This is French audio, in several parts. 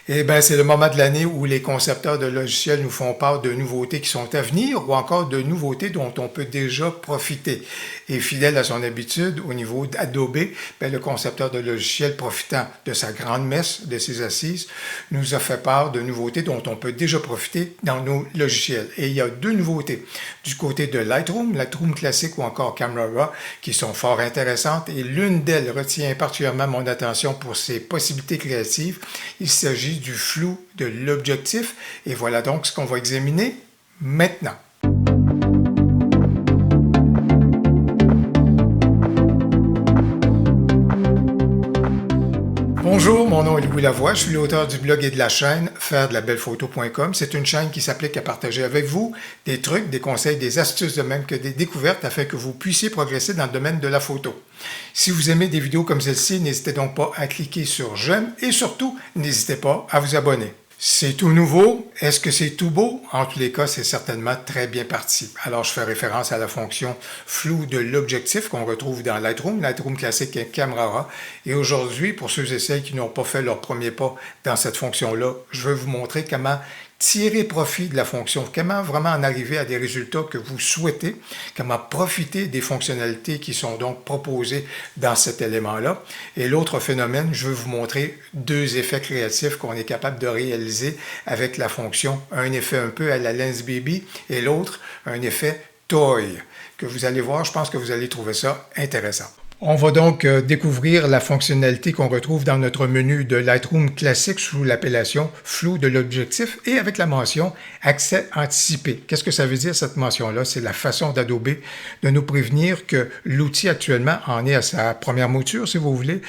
Eh bien, c'est le moment de l'année où les concepteurs de logiciels nous font part de nouveautés qui sont à venir ou encore de nouveautés dont on peut déjà profiter. Et fidèle à son habitude, au niveau d'Adobe, le concepteur de logiciels profitant de sa grande messe, de ses assises, nous a fait part de nouveautés dont on peut déjà profiter dans nos logiciels. Et il y a deux nouveautés. Du côté de Lightroom classique ou encore Camera Raw, qui sont fort intéressantes et l'une d'elles retient particulièrement mon attention pour ses possibilités créatives. Il s'agit du flou de l'objectif et voilà donc ce qu'on va examiner maintenant. Bonjour, mon nom est Louis Lavoie, je suis l'auteur du blog et de la chaîne fairedelaBellePhoto.com. C'est une chaîne qui s'applique à partager avec vous des trucs, des conseils, des astuces de même que des découvertes afin que vous puissiez progresser dans le domaine de la photo. Si vous aimez des vidéos comme celle-ci, n'hésitez donc pas à cliquer sur j'aime et surtout, n'hésitez pas à vous abonner. C'est tout nouveau. Est-ce que c'est tout beau? En tous les cas, c'est certainement très bien parti. Alors, je fais référence à la fonction flou de l'objectif qu'on retrouve dans Lightroom classique et Camera Raw. Et aujourd'hui, pour ceux et celles qui n'ont pas fait leur premier pas dans cette fonction-là, je vais vous montrer comment tirer profit de la fonction, comment vraiment en arriver à des résultats que vous souhaitez, comment profiter des fonctionnalités qui sont donc proposées dans cet élément-là. Et l'autre phénomène, je vais vous montrer deux effets créatifs qu'on est capable de réaliser avec la fonction. Un effet un peu à la Lens Baby et l'autre, un effet Toy, que vous allez voir, je pense que vous allez trouver ça intéressant. On va donc découvrir la fonctionnalité qu'on retrouve dans notre menu de Lightroom classique sous l'appellation flou de l'objectif et avec la mention accès anticipé. Qu'est-ce que ça veut dire cette mention-là? C'est la façon d'Adobe de nous prévenir que l'outil actuellement en est à sa première mouture, si vous voulez.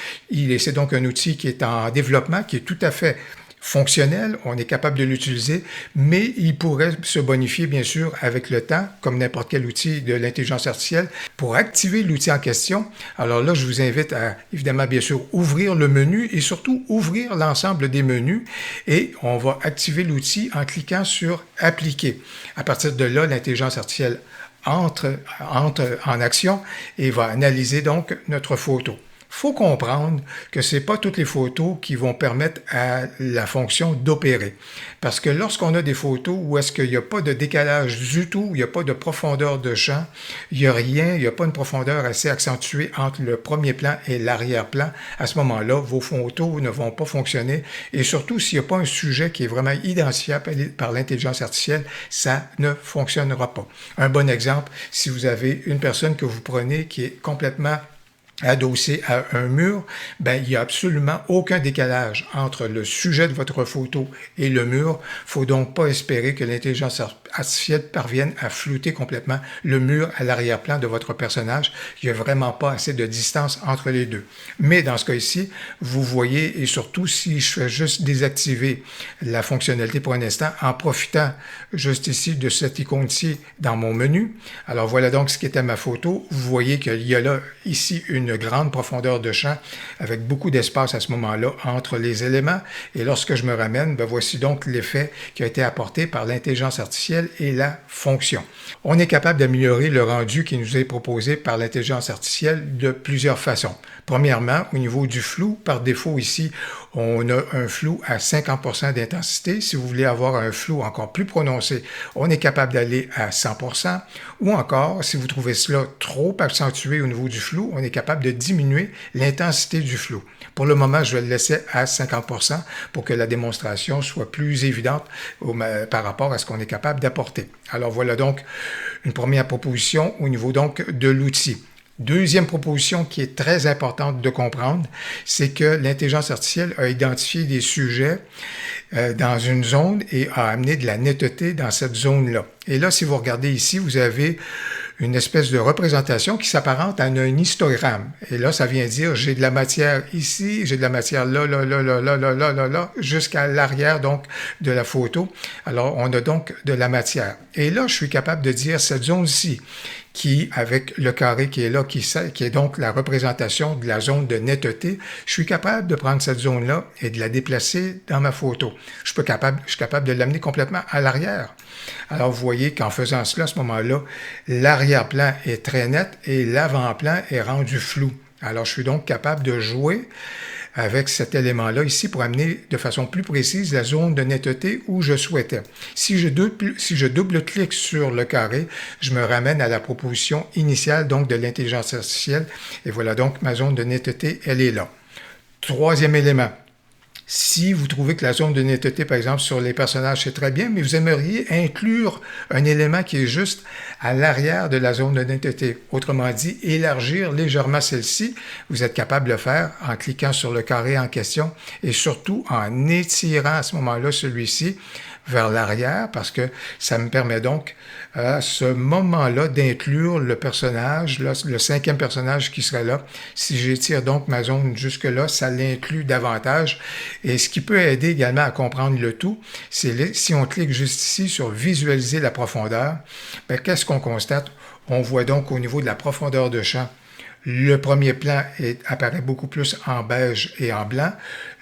C'est donc un outil qui est en développement, qui est tout à fait fonctionnel, on est capable de l'utiliser, mais il pourrait se bonifier bien sûr avec le temps, comme n'importe quel outil de l'intelligence artificielle. Pour activer l'outil en question, alors là, je vous invite à, évidemment, bien sûr, ouvrir le menu et surtout ouvrir l'ensemble des menus et on va activer l'outil en cliquant sur « Appliquer ». À partir de là, l'intelligence artificielle entre en action et va analyser donc notre photo. Il faut comprendre que ce n'est pas toutes les photos qui vont permettre à la fonction d'opérer. Parce que lorsqu'on a des photos où est-ce qu'il n'y a pas de décalage du tout, il n'y a pas de profondeur de champ, il n'y a rien, il n'y a pas une profondeur assez accentuée entre le premier plan et l'arrière-plan, à ce moment-là, vos photos ne vont pas fonctionner. Et surtout, s'il n'y a pas un sujet qui est vraiment identifiable par l'intelligence artificielle, ça ne fonctionnera pas. Un bon exemple, si vous avez une personne que vous prenez qui est complètement adossé à un mur, il n'y a absolument aucun décalage entre le sujet de votre photo et le mur. Il ne faut donc pas espérer que l'intelligence artificielle parvienne à flouter complètement le mur à l'arrière-plan de votre personnage. Il n'y a vraiment pas assez de distance entre les deux. Mais dans ce cas ici, vous voyez, et surtout si je fais juste désactiver la fonctionnalité pour un instant, en profitant juste ici de cette icône-ci dans mon menu. Alors voilà donc ce qui était ma photo. Vous voyez qu'il y a là, ici, une grande profondeur de champ avec beaucoup d'espace à ce moment-là entre les éléments. Et lorsque je me ramène, voici donc l'effet qui a été apporté par l'intelligence artificielle et la fonction. On est capable d'améliorer le rendu qui nous est proposé par l'intelligence artificielle de plusieurs façons. Premièrement, au niveau du flou, par défaut ici, on a un flou à 50% d'intensité. Si vous voulez avoir un flou encore plus prononcé, on est capable d'aller à 100%. Ou encore, si vous trouvez cela trop accentué au niveau du flou, on est capable de diminuer l'intensité du flou. Pour le moment, je vais le laisser à 50% pour que la démonstration soit plus évidente par rapport à ce qu'on est capable d'apporter. Alors voilà donc une première proposition au niveau donc de l'outil. Deuxième proposition qui est très importante de comprendre, c'est que l'intelligence artificielle a identifié des sujets dans une zone et a amené de la netteté dans cette zone-là. Et là, si vous regardez ici, vous avez une espèce de représentation qui s'apparente à un histogramme. Et là, ça vient dire, j'ai de la matière ici, j'ai de la matière là, jusqu'à l'arrière donc de la photo. Alors, on a donc de la matière. Et là, je suis capable de dire cette zone-ci, qui, avec le carré qui est là, qui est donc la représentation de la zone de netteté, je suis capable de prendre cette zone-là et de la déplacer dans ma photo. Je suis capable de l'amener complètement à l'arrière. Alors, vous voyez qu'en faisant cela, à ce moment-là, l'arrière-plan est très net et l'avant-plan est rendu flou. Alors, je suis donc capable de jouer avec cet élément-là ici pour amener de façon plus précise la zone de netteté où je souhaitais. Si je double-clique sur le carré, je me ramène à la proposition initiale donc de l'intelligence artificielle et voilà donc ma zone de netteté, elle est là. Troisième élément. Si vous trouvez que la zone de netteté, par exemple, sur les personnages, c'est très bien, mais vous aimeriez inclure un élément qui est juste à l'arrière de la zone de netteté. Autrement dit, élargir légèrement celle-ci, vous êtes capable de le faire en cliquant sur le carré en question et surtout en étirant à ce moment-là celui-ci vers l'arrière parce que ça me permet donc à ce moment-là d'inclure le personnage, là, le cinquième personnage qui serait là. Si j'étire donc ma zone jusque-là, ça l'inclut davantage. Et ce qui peut aider également à comprendre le tout, c'est si on clique juste ici sur visualiser la profondeur, bien, qu'est-ce qu'on constate? On voit donc au niveau de la profondeur de champ, le premier plan apparaît beaucoup plus en beige et en blanc.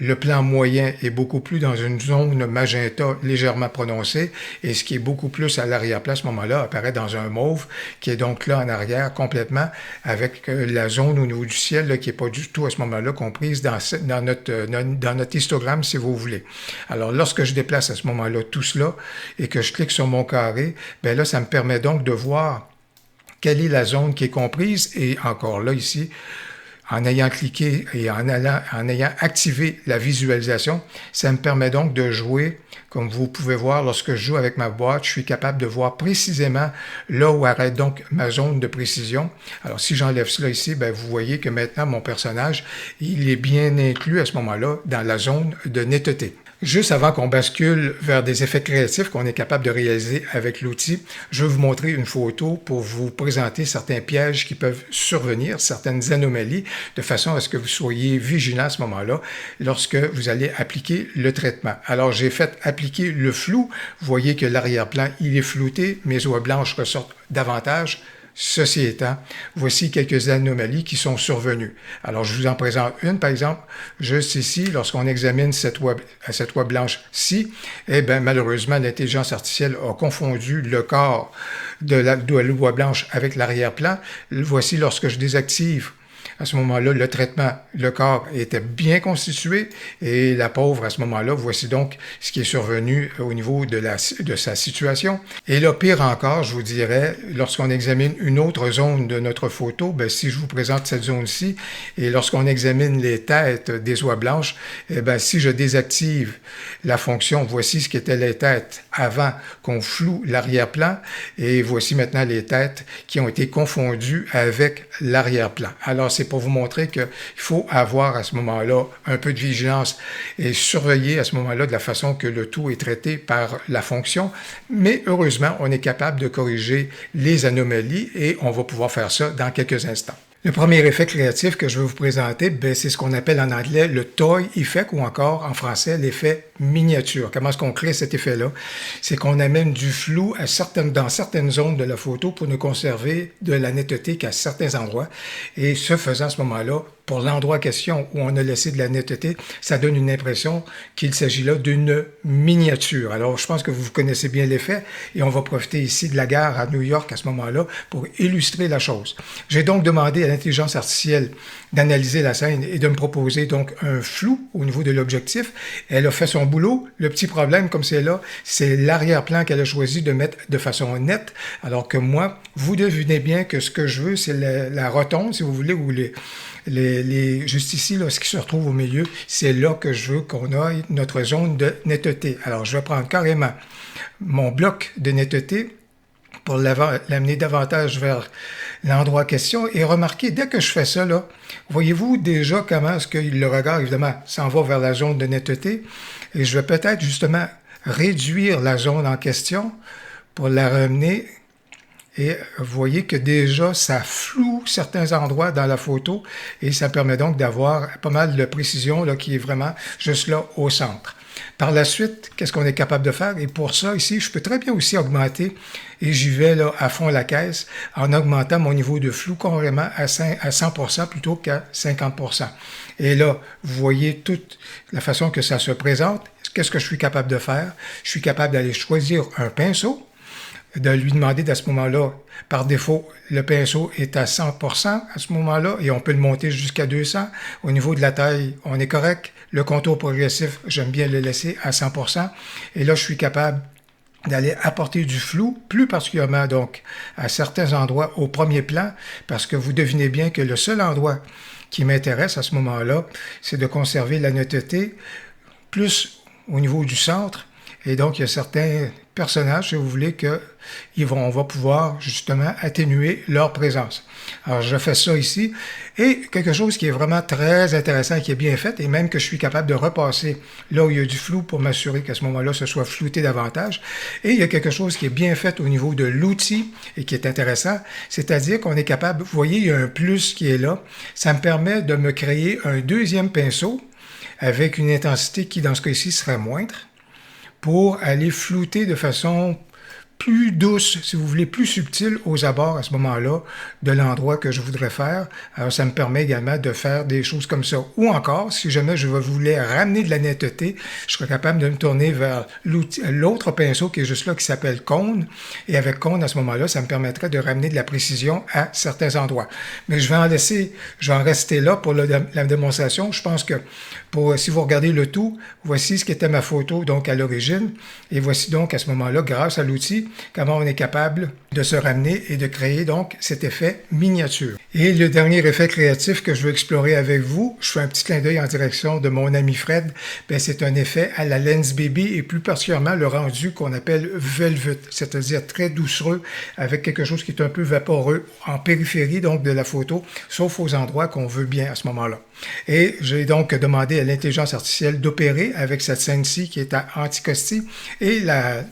Le plan moyen est beaucoup plus dans une zone magenta légèrement prononcée. Et ce qui est beaucoup plus à l'arrière-plan à ce moment-là apparaît dans un mauve qui est donc là en arrière complètement avec la zone au niveau du ciel là, qui n'est pas du tout à ce moment-là comprise dans notre histogramme si vous voulez. Alors lorsque je déplace à ce moment-là tout cela et que je clique sur mon carré, bien là ça me permet donc de voir quelle est la zone qui est comprise et encore là ici, en ayant cliqué et en ayant activé la visualisation, ça me permet donc de jouer, comme vous pouvez voir lorsque je joue avec ma boîte, je suis capable de voir précisément là où arrête donc ma zone de précision. Alors si j'enlève cela ici, bien, vous voyez que maintenant mon personnage, il est bien inclus à ce moment-là dans la zone de netteté. Juste avant qu'on bascule vers des effets créatifs qu'on est capable de réaliser avec l'outil, je vais vous montrer une photo pour vous présenter certains pièges qui peuvent survenir, certaines anomalies, de façon à ce que vous soyez vigilant à ce moment-là lorsque vous allez appliquer le traitement. Alors, j'ai fait appliquer le flou. Vous voyez que l'arrière-plan, il est flouté, mes oies blanches ressortent davantage. Ceci étant, voici quelques anomalies qui sont survenues. Alors, je vous en présente une, par exemple, juste ici, lorsqu'on examine cette oie blanche-ci, eh bien, malheureusement, l'intelligence artificielle a confondu le corps de l'oie blanche avec l'arrière-plan. Voici lorsque je désactive. À ce moment-là, le traitement, le corps était bien constitué et la pauvre, à ce moment-là, voici donc ce qui est survenu au niveau de sa situation. Et là, pire encore, je vous dirais, lorsqu'on examine une autre zone de notre photo, bien, si je vous présente cette zone-ci, et lorsqu'on examine les têtes des oies blanches, eh bien, si je désactive la fonction, voici ce qu'étaient les têtes avant qu'on floue l'arrière-plan, et voici maintenant les têtes qui ont été confondues avec l'arrière-plan. Alors, c'est pour vous montrer qu'il faut avoir à ce moment-là un peu de vigilance et surveiller à ce moment-là de la façon que le tout est traité par la fonction. Mais heureusement, on est capable de corriger les anomalies et on va pouvoir faire ça dans quelques instants. Le premier effet créatif que je vais vous présenter, c'est ce qu'on appelle en anglais le toy effect ou encore en français l'effet miniature. Comment est-ce qu'on crée cet effet-là? C'est qu'on amène du flou dans certaines zones de la photo pour ne conserver de la netteté qu'à certains endroits. Et ce faisant, à ce moment-là, pour l'endroit en question où on a laissé de la netteté, ça donne une impression qu'il s'agit là d'une miniature. Alors, je pense que vous connaissez bien l'effet et on va profiter ici de la gare à New York à ce moment-là pour illustrer la chose. J'ai donc demandé à l'intelligence artificielle d'analyser la scène et de me proposer donc un flou au niveau de l'objectif. Elle a fait son boulot. Le petit problème, comme c'est là, c'est l'arrière-plan qu'elle a choisi de mettre de façon nette, alors que moi, vous devinez bien que ce que je veux, c'est la rotonde, si vous voulez, ou juste ici, là, ce qui se retrouve au milieu, c'est là que je veux qu'on ait notre zone de netteté. Alors, je vais prendre carrément mon bloc de netteté pour l'amener davantage vers l'endroit en question. Et remarquez, dès que je fais ça, là, voyez-vous déjà comment est-ce que le regard, évidemment, s'en va vers la zone de netteté. Et je vais peut-être justement réduire la zone en question pour la ramener. Et vous voyez que déjà, ça floue certains endroits dans la photo et ça permet donc d'avoir pas mal de précision là, qui est vraiment juste là au centre. Par la suite, qu'est-ce qu'on est capable de faire? Et pour ça, ici, je peux très bien aussi augmenter, et j'y vais là à fond la caisse, en augmentant mon niveau de flou carrément à 100% plutôt qu'à 50%. Et là, vous voyez toute la façon que ça se présente. Qu'est-ce que je suis capable de faire? Je suis capable d'aller choisir un pinceau, de lui demander à ce moment-là, par défaut, le pinceau est à 100% à ce moment-là et on peut le monter jusqu'à 200. Au niveau de la taille, on est correct. Le contour progressif, j'aime bien le laisser à 100%. Et là, je suis capable d'aller apporter du flou, plus particulièrement donc à certains endroits au premier plan, parce que vous devinez bien que le seul endroit qui m'intéresse à ce moment-là, c'est de conserver la netteté plus au niveau du centre. Et donc, il y a certains personnages, si vous voulez, on va pouvoir justement atténuer leur présence. Alors, je fais ça ici. Et quelque chose qui est vraiment très intéressant, qui est bien fait, et même que je suis capable de repasser là où il y a du flou pour m'assurer qu'à ce moment-là, ce soit flouté davantage. Et il y a quelque chose qui est bien fait au niveau de l'outil et qui est intéressant, c'est-à-dire qu'on est capable, vous voyez, il y a un plus qui est là. Ça me permet de me créer un deuxième pinceau avec une intensité qui, dans ce cas-ci, serait moindre, pour aller flouter de façon plus douce, si vous voulez, plus subtile aux abords à ce moment-là de l'endroit que je voudrais faire. Alors, ça me permet également de faire des choses comme ça. Ou encore, si jamais je voulais ramener de la netteté, je serais capable de me tourner vers l'autre pinceau qui est juste là, qui s'appelle cône. Et avec cône, à ce moment-là, ça me permettrait de ramener de la précision à certains endroits. Mais je vais en rester là pour la démonstration. Je pense que si vous regardez le tout, voici ce qui était ma photo donc à l'origine. Et voici donc à ce moment-là, grâce à l'outil, comment on est capable de se ramener et de créer donc cet effet miniature. Et le dernier effet créatif que je veux explorer avec vous, je fais un petit clin d'œil en direction de mon ami Fred, c'est un effet à la Lens Baby et plus particulièrement le rendu qu'on appelle velvet, c'est-à-dire très doucereux avec quelque chose qui est un peu vaporeux en périphérie donc de la photo, sauf aux endroits qu'on veut bien à ce moment-là. Et j'ai donc demandé à l'intelligence artificielle d'opérer avec cette scène-ci qui est à Anticosti et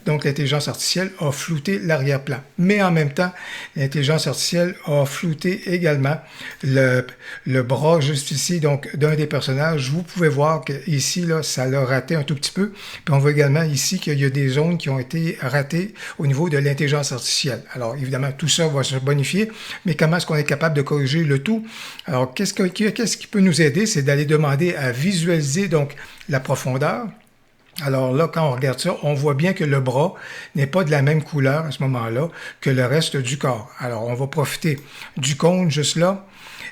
donc l'intelligence artificielle a flouté l'arrière-plan. Mais en même temps, l'intelligence artificielle a flouté également le bras juste ici, donc d'un des personnages. Vous pouvez voir qu'ici, là, ça l'a raté un tout petit peu. Puis on voit également ici qu'il y a des zones qui ont été ratées au niveau de l'intelligence artificielle. Alors évidemment, tout ça va se bonifier, mais comment est-ce qu'on est capable de corriger le tout? Alors qu'est-ce qui peut nous aider? C'est d'aller demander à visualiser donc la profondeur. Alors là, quand on regarde ça, on voit bien que le bras n'est pas de la même couleur à ce moment-là que le reste du corps. Alors, on va profiter du cône juste là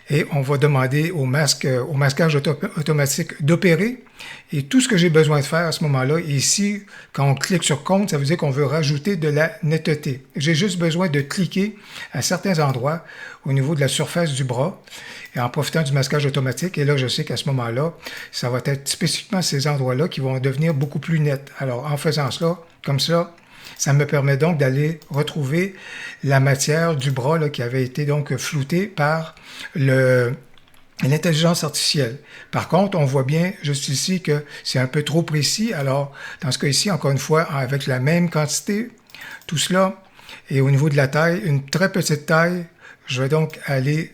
et on va demander au masquage automatique d'opérer. Et tout ce que j'ai besoin de faire à ce moment-là, ici, quand on clique sur cône, ça veut dire qu'on veut rajouter de la netteté. J'ai juste besoin de cliquer à certains endroits au niveau de la surface du bras et en profitant du masquage automatique. Et là, je sais qu'à ce moment-là, ça va être spécifiquement ces endroits-là qui vont devenir beaucoup plus nets. Alors, en faisant cela, comme ça, ça me permet donc d'aller retrouver la matière du bras là, qui avait été donc floutée par l'intelligence artificielle. Par contre, on voit bien juste ici que c'est un peu trop précis. Alors, dans ce cas ici, encore une fois, avec la même quantité, tout cela, et au niveau de la taille, une très petite taille, je vais donc aller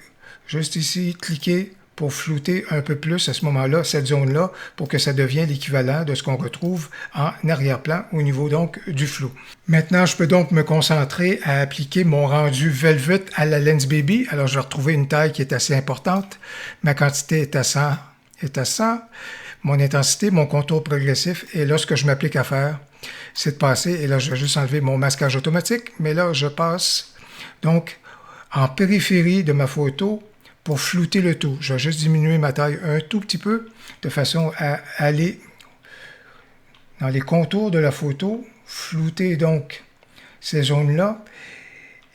juste ici, cliquer pour flouter un peu plus à ce moment-là, cette zone-là, pour que ça devienne l'équivalent de ce qu'on retrouve en arrière-plan au niveau donc du flou. Maintenant, je peux donc me concentrer à appliquer mon rendu Velvet à la Lens Baby. Alors, je vais retrouver une taille qui est assez importante. Ma quantité est à 100. Mon intensité, mon contour progressif. Et là, ce que je m'applique à faire, c'est de passer, et là, je vais juste enlever mon masquage automatique, mais là, je passe donc en périphérie de ma photo pour flouter le tout. Je vais juste diminuer ma taille un tout petit peu de façon à aller dans les contours de la photo, flouter donc ces zones-là.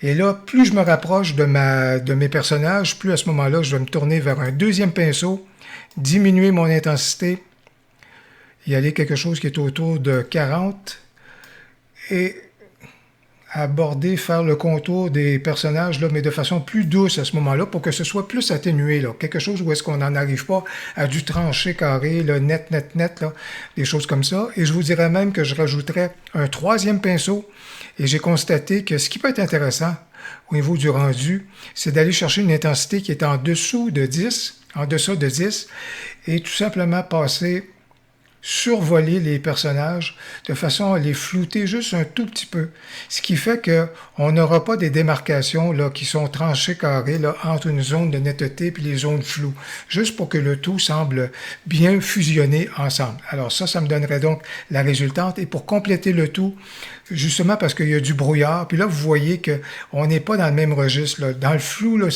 Et là, plus je me rapproche de mes personnages, plus à ce moment-là, je vais me tourner vers un deuxième pinceau, diminuer mon intensité, y aller quelque chose qui est autour de 40 et aborder, faire le contour des personnages, là, mais de façon plus douce à ce moment-là, pour que ce soit plus atténué, là. Quelque chose où est-ce qu'on n'en arrive pas à du tranché carré, là, net, là, des choses comme ça. Et je vous dirais même que je rajouterais un troisième pinceau, et j'ai constaté que ce qui peut être intéressant au niveau du rendu, c'est d'aller chercher une intensité qui est en deçà de 10, et tout simplement passer survoler les personnages de façon à les flouter juste un tout petit peu. Ce qui fait qu'on n'aura pas des démarcations là, qui sont tranchées carrées là, entre une zone de netteté et les zones floues, juste pour que le tout semble bien fusionner ensemble. Alors ça me donnerait donc la résultante. Et pour compléter le tout, justement parce qu'il y a du brouillard, puis là, vous voyez qu'on n'est pas dans le même registre. Là. Dans le flou, là,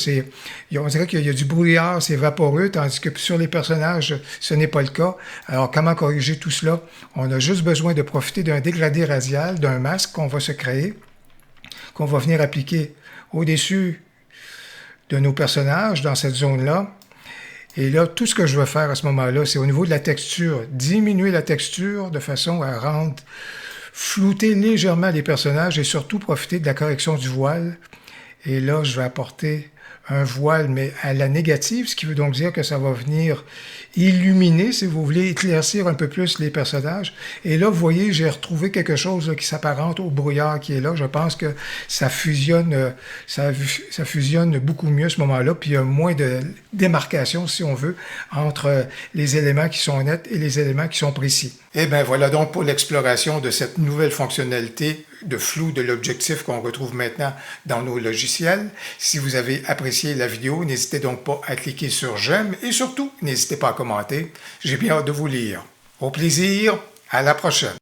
on dirait qu'il y a du brouillard, c'est vaporeux, tandis que sur les personnages, ce n'est pas le cas. Alors, comment corriger tout cela? On a juste besoin de profiter d'un dégradé radial, d'un masque qu'on va se créer, qu'on va venir appliquer au-dessus de nos personnages dans cette zone-là. Et là, tout ce que je veux faire à ce moment-là, c'est au niveau de la texture, diminuer la texture de façon à rendre flouter légèrement les personnages et surtout profiter de la correction du voile. Et là, je vais apporter un voile, mais à la négative, ce qui veut donc dire que ça va venir illuminer, si vous voulez, éclaircir un peu plus les personnages. Et là, vous voyez, j'ai retrouvé quelque chose là, qui s'apparente au brouillard qui est là. Je pense que ça fusionne beaucoup mieux à ce moment-là, puis il y a moins de démarcation, si on veut, entre les éléments qui sont nets et les éléments qui sont précis. Et bien voilà donc pour l'exploration de cette nouvelle fonctionnalité de flou de l'objectif qu'on retrouve maintenant dans nos logiciels. Si vous avez apprécié la vidéo, n'hésitez donc pas à cliquer sur j'aime et surtout, n'hésitez pas à commenter. J'ai bien hâte de vous lire. Au plaisir, à la prochaine.